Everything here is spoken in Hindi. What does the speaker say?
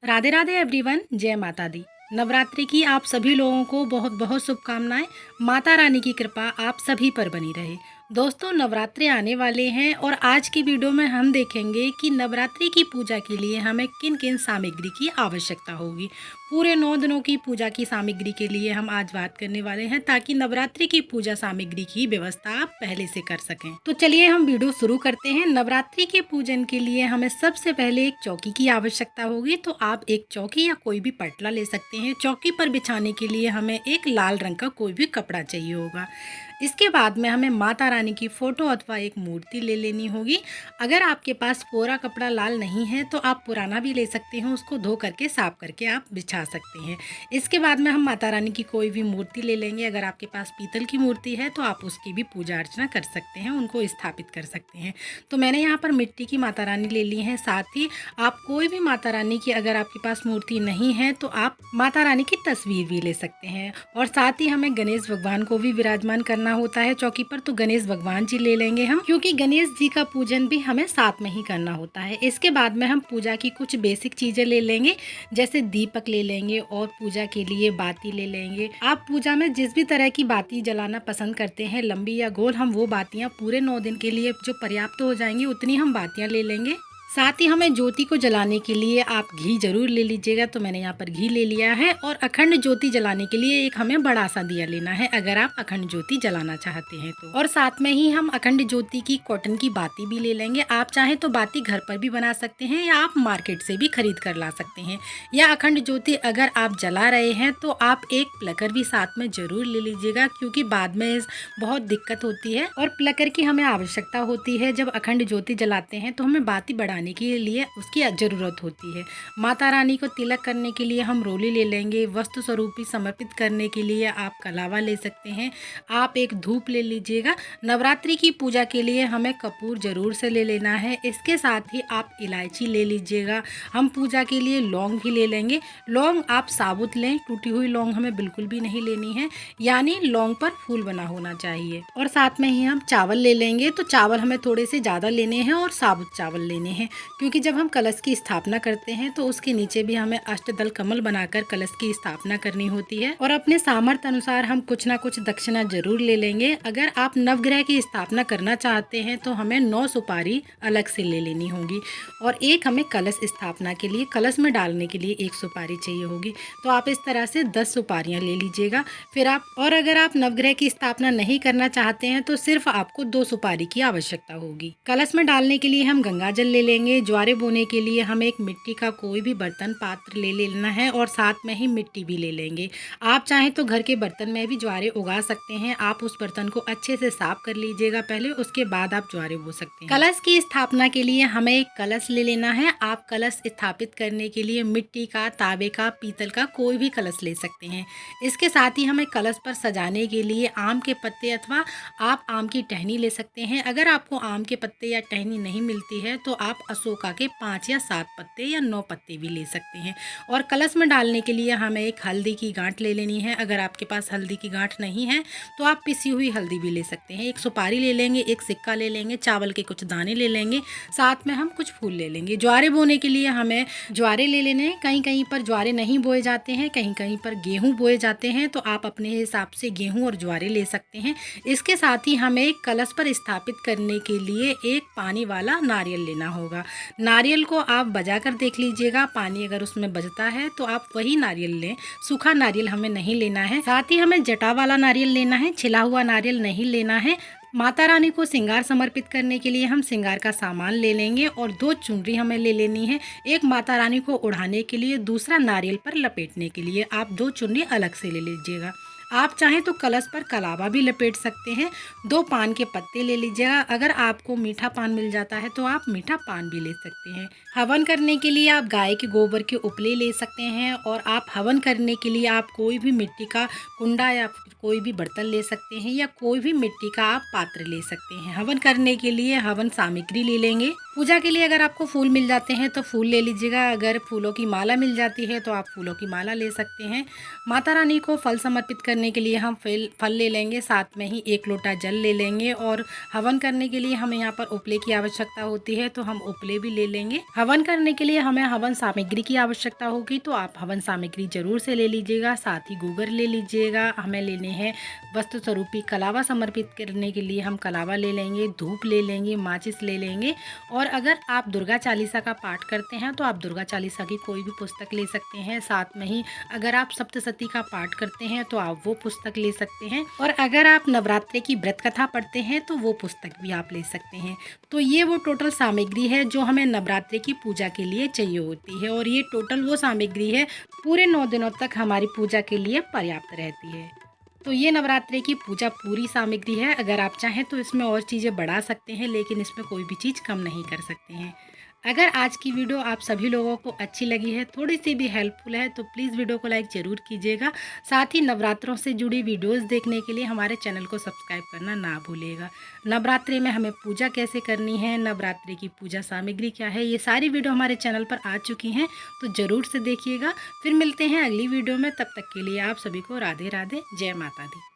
राधे राधे एवरीवन, जय माता दी। नवरात्रि की आप सभी लोगों को बहुत बहुत शुभकामनाएं। माता रानी की कृपा आप सभी पर बनी रहे। दोस्तों, नवरात्रि आने वाले हैं और आज की वीडियो में हम देखेंगे कि नवरात्रि की पूजा के लिए हमें किन किन सामग्री की आवश्यकता होगी। पूरे 9 दिनों की पूजा की सामग्री के लिए हम आज बात करने वाले हैं, ताकि नवरात्रि की पूजा सामग्री की व्यवस्था आप पहले से कर सकें। तो चलिए हम वीडियो शुरू करते हैं। नवरात्रि के पूजन के लिए हमें सबसे पहले एक चौकी की आवश्यकता होगी, तो आप एक चौकी या कोई भी पटला ले सकते हैं। चौकी पर बिछाने के लिए हमें एक लाल रंग का कोई भी कपड़ा चाहिए होगा। इसके बाद में हमें माता रानी की फोटो अथवा एक मूर्ति ले लेनी होगी। अगर आपके पास पूरा कपड़ा लाल नहीं है तो आप पुराना भी ले सकते हैं, उसको धो करके साफ करके आप बिछा सकते हैं। इसके बाद में हम माता रानी की कोई भी मूर्ति ले लेंगे। अगर आपके पास पीतल की मूर्ति है तो आप उसकी भी पूजा अर्चना कर सकते हैं, उनको स्थापित कर सकते हैं। तो मैंने यहाँ पर मिट्टी की माता रानी ले ली है। साथ ही आप कोई भी माता रानी की, अगर आपके पास मूर्ति नहीं है तो आप माता रानी की तस्वीर भी ले सकते हैं। और साथ ही हमें गणेश भगवान को भी विराजमान करना होता है चौकी पर, तो गणेश भगवान जी ले लेंगे हम, क्योंकि गणेश जी का पूजन भी हमें साथ में ही करना होता है। इसके बाद में हम पूजा की कुछ बेसिक चीजें ले लेंगे, जैसे दीपक ले लेंगे और पूजा के लिए बाती ले लेंगे। आप पूजा में जिस भी तरह की बाती जलाना पसंद करते हैं, लंबी या गोल, हम वो बातियां पूरे 9 दिन के लिए जो पर्याप्त हो जाएंगी उतनी हम बातियां ले लेंगे। साथ ही हमें ज्योति को जलाने के लिए आप घी जरूर ले लीजिएगा, तो मैंने यहाँ पर घी ले लिया है। और अखंड ज्योति जलाने के लिए एक हमें बड़ा सा दिया लेना है, अगर आप अखंड ज्योति जलाना चाहते हैं तो। और साथ में ही हम अखंड ज्योति की कॉटन की बाती भी ले लेंगे। आप चाहें तो बाती घर पर भी बना सकते हैं या आप मार्केट से भी खरीद कर ला सकते हैं। या अखंड ज्योति अगर आप जला रहे हैं तो आप एक प्लकर भी साथ में जरूर ले लीजिएगा, क्योंकि बाद में बहुत दिक्कत होती है और प्लकर की हमें आवश्यकता होती है। जब अखंड ज्योति जलाते हैं तो हमें बाती बढ़ाने के लिए उसकी जरूरत होती है। माता रानी को तिलक करने के लिए हम रोली ले लेंगे। वस्तु स्वरूपी समर्पित करने के लिए आप कलावा ले सकते हैं। आप एक धूप ले लीजिएगा। नवरात्रि की पूजा के लिए हमें कपूर जरूर से ले लेना है। इसके साथ ही आप इलायची ले लीजिएगा। हम पूजा के लिए लौंग भी ले लेंगे। लौंग आप साबुत लें, टूटी हुई लौंग हमें बिल्कुल भी नहीं लेनी है, यानी लौंग पर फूल बना होना चाहिए। और साथ में ही हम चावल ले लेंगे। तो चावल हमें थोड़े से ज़्यादा लेने हैं और साबुत चावल लेने हैं, क्योंकि जब हम कलश की स्थापना करते हैं तो उसके नीचे भी हमें अष्टदल कमल बनाकर कलश की स्थापना करनी होती है। और अपने सामर्थ्य अनुसार हम कुछ ना कुछ दक्षिणा जरूर ले लेंगे। अगर आप नवग्रह की स्थापना करना चाहते हैं तो हमें 9 सुपारी अलग से ले लेनी होगी। और एक हमें कलश स्थापना के लिए, कलश में डालने के लिए 1 सुपारी चाहिए होगी। तो आप इस तरह से 10 सुपारियां ले लीजिएगा। फिर आप, और अगर आप नवग्रह की स्थापना नहीं करना चाहते हैं तो सिर्फ आपको 2 सुपारी की आवश्यकता होगी। कलश में डालने के लिए हम गंगा जल ले लेंगे। ज्वारे बोने के लिए हमें एक मिट्टी का कोई भी बर्तन पात्र ले लेना है और साथ में ही मिट्टी भी ले लेंगे। आप चाहें तो घर के बर्तन में भी ज्वारे उगा सकते हैं। आप उस बर्तन को अच्छे से साफ कर लीजिएगा पहले, उसके बाद आप ज्वारे बो सकते हैं। कलश की स्थापना के लिए हमें एक कलश ले लेना है। आप कलश स्थापित करने के लिए मिट्टी का, तांबे का, पीतल का कोई भी कलश ले सकते हैं। इसके साथ ही हमें कलश पर सजाने के लिए आम के पत्ते अथवा आप आम की टहनी ले सकते हैं। अगर आपको आम के पत्ते या टहनी नहीं मिलती है तो आप अशोका के 5 या 7 पत्ते या 9 पत्ते भी ले सकते हैं। और कलश में डालने के लिए हमें एक हल्दी की गांठ ले लेनी है। अगर आपके पास हल्दी की गांठ नहीं है तो आप पिसी हुई हल्दी भी ले सकते हैं। एक सुपारी ले लेंगे, एक सिक्का ले लेंगे, चावल के कुछ दाने ले लेंगे, साथ में हम कुछ फूल ले लेंगे। ज्वारे बोने के लिए हमें ज्वारे ले लेने हैं। कहीं कहीं पर ज्वारे नहीं बोए जाते हैं, कहीं कहीं पर गेहूँ बोए जाते हैं, तो आप अपने हिसाब से गेहूँ और ज्वारे ले सकते हैं। इसके साथ ही हमें एक कलश पर स्थापित करने के लिए एक पानी वाला नारियल लेना होगा। नारियल को आप बजा कर देख लीजिएगा, पानी अगर उसमें बजता है तो आप वही नारियल लें। सूखा नारियल हमें नहीं लेना है। साथ ही हमें जटा वाला नारियल लेना है, छिला हुआ नारियल नहीं लेना है। माता रानी को श्रृंगार समर्पित करने के लिए हम श्रृंगार का सामान ले लेंगे और 2 चुनरी हमें ले लेनी है। एक माता रानी को ओढ़ाने के लिए, दूसरा नारियल पर लपेटने के लिए। आप 2 चुनरी अलग से ले लीजिएगा। आप चाहें तो कलश पर कलावा भी लपेट सकते हैं। 2 पान के पत्ते ले लीजिएगा। अगर आपको मीठा पान मिल जाता है तो आप मीठा पान भी ले सकते हैं। हवन करने के लिए आप गाय के गोबर के उपले ले सकते हैं। और आप हवन करने के लिए आप कोई भी मिट्टी का कुंडा या कोई भी बर्तन ले सकते हैं, या कोई भी मिट्टी का आप पात्र ले सकते हैं। हवन करने के लिए हवन सामग्री ले लेंगे। पूजा के लिए अगर आपको फूल मिल जाते हैं तो फूल ले लीजिएगा, अगर फूलों की माला मिल जाती है तो आप फूलों की माला ले सकते हैं। माता रानी को फल समर्पित करने के लिए हम फल ले लेंगे, साथ में ही 1 लोटा जल ले लेंगे और हवन करने के लिए हमें यहाँ पर उपले की आवश्यकता होती है तो हम उपले भी ले लेंगे। हवन करने के लिए हमें हवन सामग्री की आवश्यकता होगी तो आप हवन सामग्री जरूर से ले लीजिएगा, साथ ही गोबर ले लीजिएगा। हमें लेने हैं वस्तु स्वरूपी कलावा, समर्पित करने के लिए हम कलावा ले लेंगे, धूप ले लेंगे, माचिस ले लेंगे। और अगर आप दुर्गा चालीसा का पाठ करते हैं तो आप दुर्गा चालीसा की कोई भी पुस्तक ले सकते हैं। साथ में ही अगर आप सप्तशती का पाठ करते हैं तो आप वो पुस्तक ले सकते हैं, और अगर आप नवरात्रि की व्रत कथा पढ़ते हैं तो वो पुस्तक भी आप ले सकते हैं। तो ये वो टोटल सामग्री है जो हमें नवरात्रि की पूजा के लिए चाहिए होती है, और ये टोटल वो सामग्री है पूरे 9 दिनों तक हमारी पूजा के लिए पर्याप्त रहती है। तो ये नवरात्रि की पूजा पूरी सामग्री है। अगर आप चाहें तो इसमें और चीज़ें बढ़ा सकते हैं, लेकिन इसमें कोई भी चीज़ कम नहीं कर सकते हैं। अगर आज की वीडियो आप सभी लोगों को अच्छी लगी है, थोड़ी सी भी हेल्पफुल है, तो प्लीज़ वीडियो को लाइक ज़रूर कीजिएगा। साथ ही नवरात्रों से जुड़ी वीडियोस देखने के लिए हमारे चैनल को सब्सक्राइब करना ना भूलिएगा। नवरात्रि में हमें पूजा कैसे करनी है, नवरात्रि की पूजा सामग्री क्या है, ये सारी वीडियो हमारे चैनल पर आ चुकी हैं, तो ज़रूर से देखिएगा। फिर मिलते हैं अगली वीडियो में, तब तक के लिए आप सभी को राधे राधे, जय माता दी।